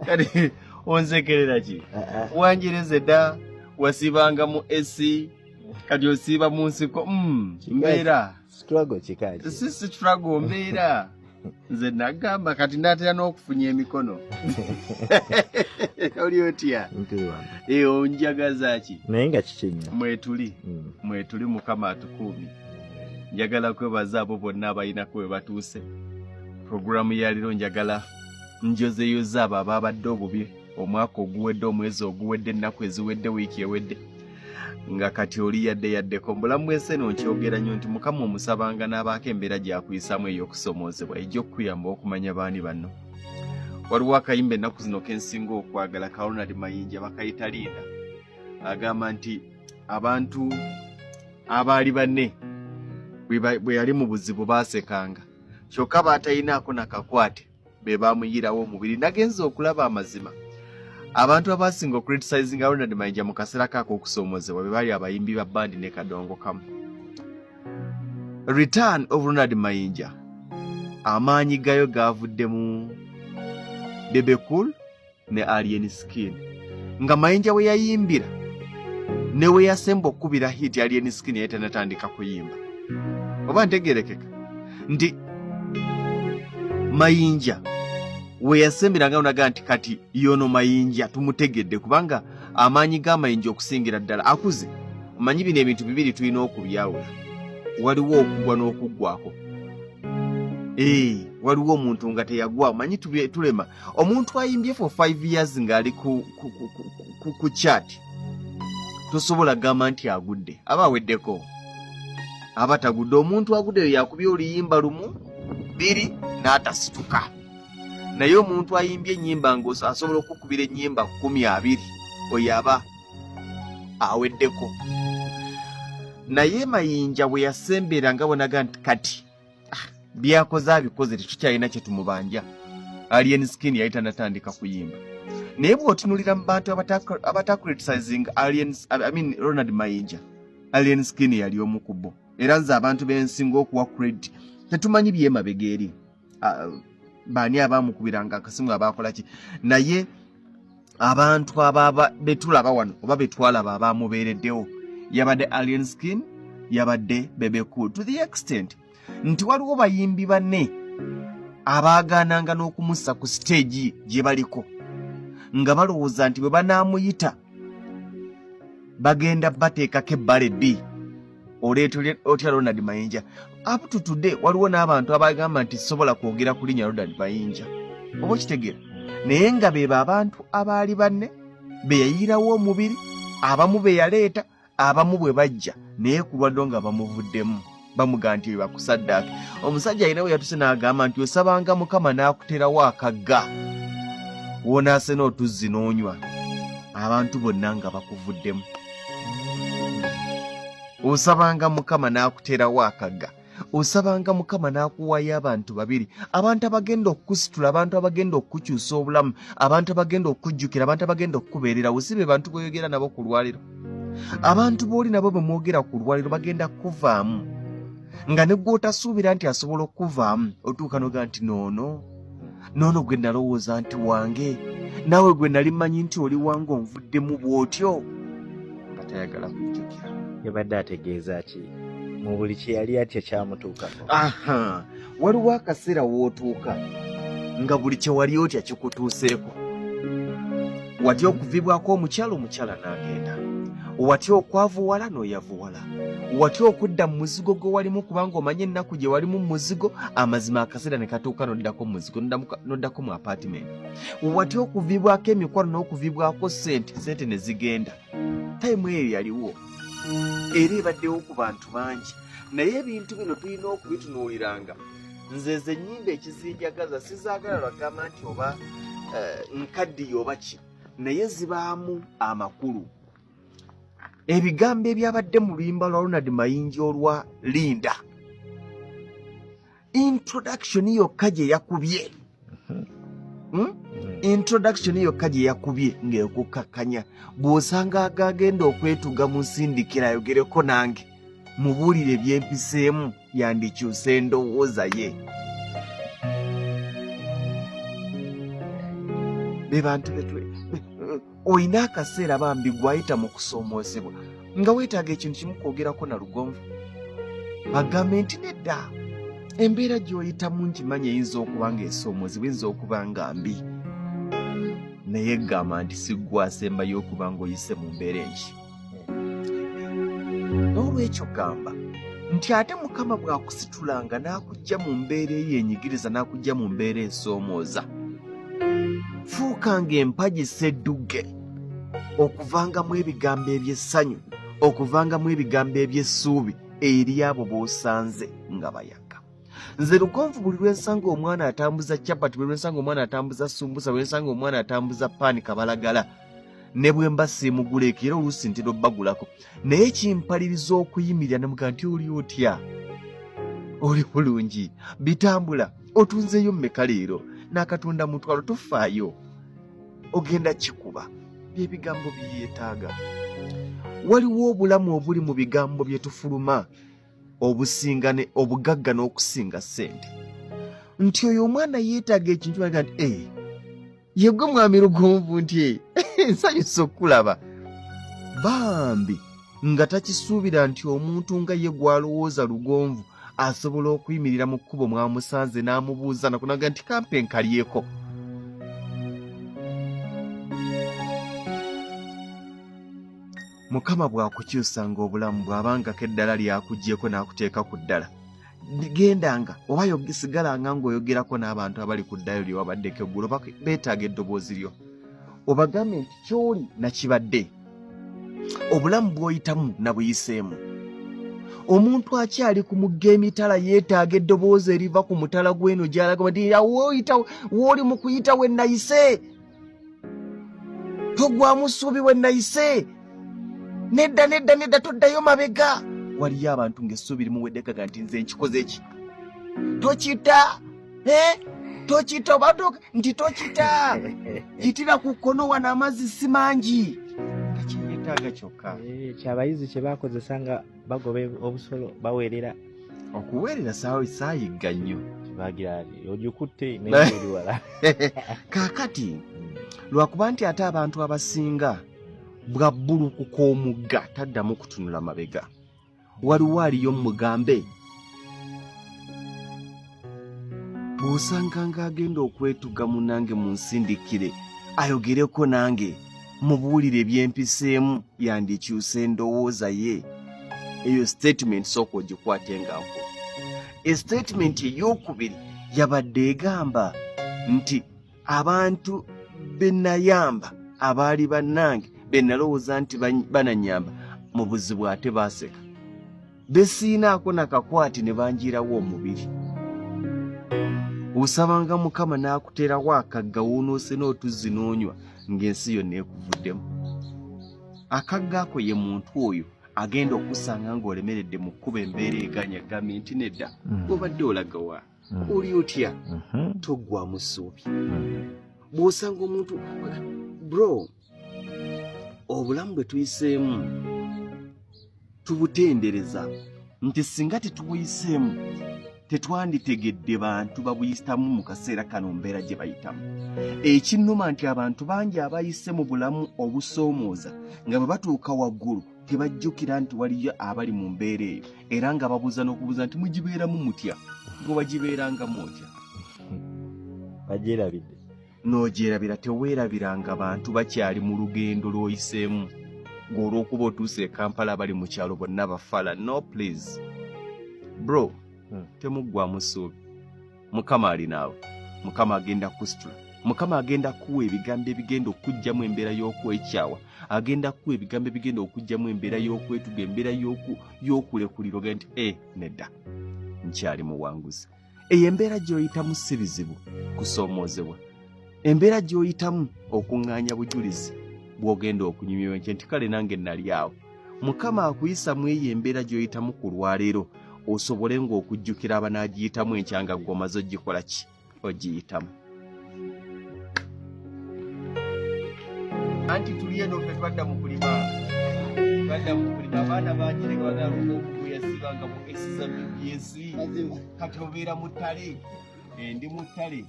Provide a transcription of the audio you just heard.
Kati onsekerera ki? Wanjereze dda wasibanga mu AC kati osiba mu nsiko mbeera struggle kikaji. Si struggle mbeera nze nagamba kati ndatera n'okufunya emikono. Oli otya? Onjagaza ki? Naye nga kikinya. Mwetuli Mukama atukuumye. Njagala kwebaza abo bonna abayinako we batuuse. Programu ya leero njagala njozeyoza abo ababadde obubi omwaka oguwedde, omwezi oguwedde, ennaku eziwedde, wiiki ewedde. Nga kati oli yaddeko mbulamu bw'ensi eno nkyogera nnyo nti Mukama omusabanga n'abaako embeera gy'akuyisaamu ey'okusomoozebwa ejja okukuyamba okumanya baani banno. Waliwo akayimba ennaku zino ke nsinga okwagala ka Ronald Mayinja bakayita Linda. Agamba nti abantu abaali banne bwe yali mu buzibu baasekanga kyokka baatayinaako nakakwate be baamuyirawo omubiri. Nagenza okulaba amazima. Abantu abasinga okuritisaizinga Ronald Mayinja mu kaseera kaako okusoomozebwa be bali abayimbi ba bandi ne Kadongo Kamu. Return of Ronald Mayinja amaanyi gayo gaavudde mu Bebe Cool ne Alien Skin. Nga Mayinja we yayimbira ne we yasemba okkubira hit Alien Skin yali tanatandika kuyimba. Oba ntegeerekeka nti Mayinja we yasembera nga unaga nti kati yono Mayinja tumutegedde kubanga amaanyi ga Mayinja okusingira ddala akuze. Manyi bino ebintu bibiri tulina okubyawula. Waliwo okugwa n'okuggwako. Waliwo omuntu nga teyagwa. Manyi tulema omuntu ayimbye for 5 years ng'ali ku chat tosobola gamba nti agudde. Aba aweddeko aba tagudde. Omuntu agudde yakubye oluyimba lumu 2 n'atasituka. Naye omuntu ayimbye ennyimba ng'oso asobola okukubira ennyimba 10-20 oyo aba aweddeko. Naye Mayinja bwe yasembera nga bonaga nti kati byakoze abikoze tetukyalina kye tumubanja. Alien Skin yali tanatandika kuyimba. Naye bw'otunulira mu bantu abatacriticizing Ronald Mayinja, Alien Skin yali omu ku bo. Era nze abantu b'ensinga okuwa credit tetumanyi byemabega eri. Baani abaamukubiranga akasimu abaakola ki. Naye abantu betulaba wano oba betwalaba abaamubeereddewo yabadde Alien Skin, yabadde Bebe Cool, to the extent nti waliwo bayimbi banne abaagaananga n'okumussa ku stage gye baliko nga balowooza nti bwe banaamuyita bagenda bateekako ebbala ebbi oleeta otya Ronald Mayinja. Up to today waliwo n'abantu abagamba nti sobola kwogera ku linnya Ronald Mayinja. Oba okitegeera? Naye nga beebo abantu abaali banne be yayirawo omubiri, abamu be yaleeta, abamu bwe bajja naye kulwaddo nga bamuvuddemu bamugaa nti bakusaddaake. Omusajja alina we yatuse n'agamba nti osabanga Mukama n'akuterawo akagga woonaase n'otuzzi n'onywa abantu bonna nga bakuvuddemu. Osabanga Mukama n'akuterawo akagga, osabanga Mukama n'akuwaayo abantu babiri, abantu abagenda okukusitula, abantu abagenda okukukyusa obulamu, abantu abagenda okukujjukira, abantu abagenda okukubeererawo. Si be bantu bw'oyogera nabo ku lwaliro. Abantu b'oli nabo bwe mwogera ku lwaliro bagenda kukuvaamu nga ne gwe otasuubira nti asobola okukuvaamu otuuka n'ogaa nti noono gwe nalowooza nti wange, naawe gwe nali mmanyi nti oli wange onvuddemu bw'otyo. Nga tayagala kujjukira. Yabadde ategeeza ki mu buli kye yali atya kyamutuukako? Waliwo akaseera w'otuuka nga buli kye wali otya kikutuuseeko. Watya okuvibwako omukyala n'agenda. Watya okwavuwala n'oyavuwala. Watya okudda mu muzigo gwe walimu kubanga omanye ennaku gye walimu mu muzigo, amazima akaseera ne katuuka n'oddako mu muzigo n'oddako mu apartment. Watya okuvibwako emikwano n'okuvibwako sente ne zigenda. Tayimu eyo yaliwo. Era ebaddewo ku bantu bangi. Naye ebintu bino tulina okubitunuuliranga. Nze ennyimba ekizinjagaza sizaagala lwagamba nti oba nkaddiyo oba ki, naye zibaamu amakulu. Ebigambo ebyabadde mu luyimba lwa Ronald Mayinja olwa Linda, introduction yokka gye yakubye introduction yokka gye yakubye ng'ekukakkanya. Bw'osanga agagenda okwetuga mu nsindikira ayogereko nange mubuulire byempiseemu yandikyusa endowooza ye. be bantu oyina akaseera bambi gwayita mu kusoomoozebwa nga weetaaga ekintu kimu kwogerako na lugonvu agambe nti nedda embeera gy'oyitamu nkimanyi eyinza okuba nga esoomozebwa eyinza okuba nga mbi naye gamba nti siggwasembayo okuba nga oyise mu mbeera enki n'olwekyo gamba nti ate Mukama bw'akusitulanga n'akujja mu mbeera eyenyigiriza n'akujja mu mbeera esoomooza fuukanga empagi sedduge okuvangamu ebigambo eby'essanyu okuvangamu ebigambo eby'essuubi eri abo b'osanze nga bayaga. Nze Lugonvu buli lwensanga omwana atambuza chapati, buli lwensanga omwana atambuza sumbusa, buli lwensanga omwana atambuza paani kabalagala ne bwe mba siimuguleko era oluusi ntera obbagulako naye kimpaliriza okuyimirira ne mugamba nti oli otya oli bulungi bitambula otunzeeyo mmeka leero n'akatunda mutwalo tofaayo ogenda kikuba by'ebigambo byeyeetaaga. Waliwo obulamu obuli mu bigambo bye tufuluma obusingane obugagga n'okusinga ssente nti oyo omwana yeetaaga ekintu aga nti yegwe mwami Lugonvu nti nsanyusa okulaba bambi nga takisuubira nti omuntu nga ye gw'alowooza Lugonvu asobola okuyimirira mu kkubo mwamusanze n'amubuuza nakunaga nti kampe nkalyeko. Mukama bw'akukyusanga obulamu bw'abangako eddala lyakuggyeko n'akuteeka ku ddala gendanga oba sigala ng'oyogerako n'abantu abali ku ddala lye wabaddeko eggulo beetaaga eddoboozi lyo obagambe nti ky'oli nakibadde obulamu bw'oyitamu na buyiseemu. Omuntu akyali ku mugga emitala yeetaaga eddoboozi eriva ku mutala gw'eno gy'alaga nti w'oli mu kuyita we nayise togwamu ssuubi we nayise nedda toddayo mabega. Waliyo abantu ng'essuubi limuweddekaga nti nze nkikoze ki tokita tokita oba nti tokita yitira ku kkono wano amazzi si mangi kakiyeetaaga kyokka kyabayizi kye baakozesa nga bagoba obusolo baweerera okuweerera saayigga nnyo bagira ogikutte n'eri wala kaakati lwakuba nti ate abantu abasinga bwa bbuluku k'omugga taddamu kutunula mabega. Waliwo aliyo mugambe bw'osanga ng'agenda okwetuga munnange mu nsindikire ayogereko nange mubuulire byempiseemu yandikyuse endowooza ye. Eyo statement sooka ogikwate nga nko. Statement ey'okubiri yabadde egamba nti abantu be nayamba abaali bannange be nalowooza nti bananyamba mu buzibu ate baaseka besiinaako nakakwati ne banjirawo omubiri. Osabanga Mukama n'akuteerawo akagga woonoose n'otuzzi n'onywa ng'ensi yonna ekuvuddemu. Akagga ako ye muntu oyo agenda okusanga ng'olemeredde mu kkuba embeera eganya agambe nti nedda obadde olagawa oli otya toggwamu ssuubi. Bw'osanga omuntu bro obulamu bwe tuyiseemu tubutendereza nti singa tetubuyiseemu tetwanditegedde bantu babuyitamu mu kaseera kano mbeera gye bayitamu. Ekinnuma nti abantu bangi abayise mu bulamu obusoomooza nga bwe batuuka waggulu tebajjukira nti waliyo abali mu mbeera eyo era nga babuuza n'okubuuza nti mugibeeramu mutya gwe bagibeerangamu otya bagyerabidde n'ogyerabira teweerabiranga bantu bakyali mu lugendo lw'oyiseemu ng'olwokuba otuuse e Kampala bali mu kyalo bonna bafala. No please bro temuggwamu ssuubi. Mukama ali naawe. Mukama agenda kusitula. Mukama agenda kuwa ebigambo ebigenda okuggyamu embeera y'okwekyawa. Agenda kuwa ebigambo ebigenda okuggyamu embeera y'okwetuga, embeera y'okulekuliro genti nedda nkyali muwanguzi. Eyo embeera gy'oyitamu si bizibu kusoomoozebwa. Embeera gy'oyitamu okuŋŋaanya bujulizi bw'ogenda okunyumya nti kale nange nali awo. Mukama akuyisa mu eyo embeera gy'oyitamu ku lwaleero osobole ng'okujjukira abanaagiyitamu enkyanga gwe omaze ogikola ki ogiyitamu. Anti tuli eno ffe twadda mu kulima abaana banjireka bagala okuyasibanga mu esiza BBS kati obeera mu ttale ndi mu ttale